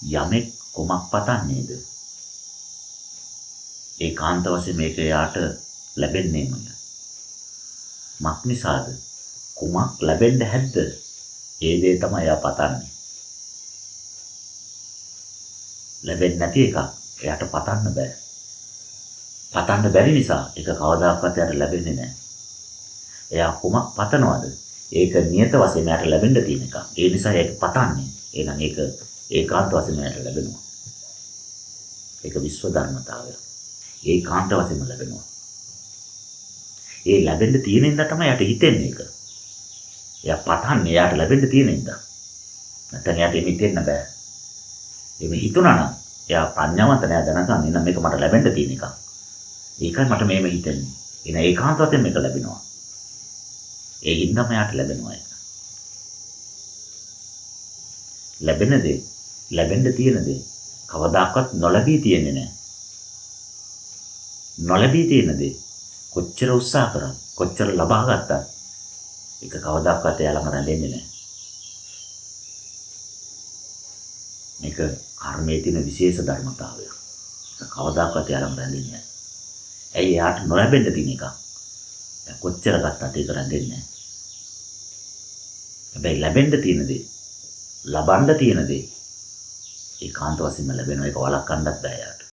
යමෙක් කුමක් පතන්නේද? ඒකාන්ත වශයෙන් මේක යාට ලැබෙන්නේමය. මක් නිසාද? කුමක් ලැබෙන්න හැද්ද? ඒ දේ තමයි එයා පතන්නේ. ලැබෙන්නේ නැති එකක් එයාට පතන්න බෑ. පතන්න බැරි නිසා ඒක කවදාකවත් එයාට ලැබෙන්නේ නැහැ. එයා කුමක් පතනවද? ඒක නියත වශයෙන් එයාට ලැබෙන්න තියෙන එකක්. ඒ නිසා ඒක පතන්නේ. එහෙනම් ඒක ඒකාන්ත වශයෙන් එයාට ලැබෙනවා. ඒක විශ්ව ධර්මතාවය. ඒකාන්ත වශයෙන්ම ලැබෙනවා. ඒ ලැබෙන්න තියෙන ඉඳ තමයි යට හිතෙන්නේ ඒක. එයා පතන්නේ එයාට ලැබෙන්න තියෙන ඉඳ. නැත්නම් එයාට එමෙ හිතෙන්න බෑ. එමෙ හිතුණා නම් එයා ප්‍රඥාවන්ත නෑ දැනගන්න එන්න මේක මට ලැබෙන්න තියෙන එකක්. ඒකයි මට මේම හිතෙන්නේ. එන ඒකාන්ත වශයෙන් මේක ලැබෙනවා. ඒ හින්දාම එයාට ලැබෙනවා ඒක. ලැබෙන දේ, ලැබෙන්න තියෙන දේ කවදාකවත් නොලැබී තියෙන්නේ නෑ. නොලැබී තියෙන දේ කොච්චර උත්සාහ කරත් කොච්චර ලබා ගත්තත් ඒක කවදාකවත් එයා ළඟ රැඳෙන්නේ නැහැ. මේක කර්මයේ තියෙන විශේෂ ධර්මතාවය. ඒක කවදාකවත් එයා ළඟ රැඳෙන්නේ නැහැ. ඇයි එයාට නොලැබෙන්න තියෙන එක? එයා කොච්චර ගත්තත් ඒක රැඳෙන්නේ නැහැ. හැබැයි ලැබෙන්න තියෙන දේ, ලබන්න තියෙන දේ ඒකාන්ත වශයෙන්ම ලැබෙනවා. ඒක වළක්වන්නත් බෑ යාට.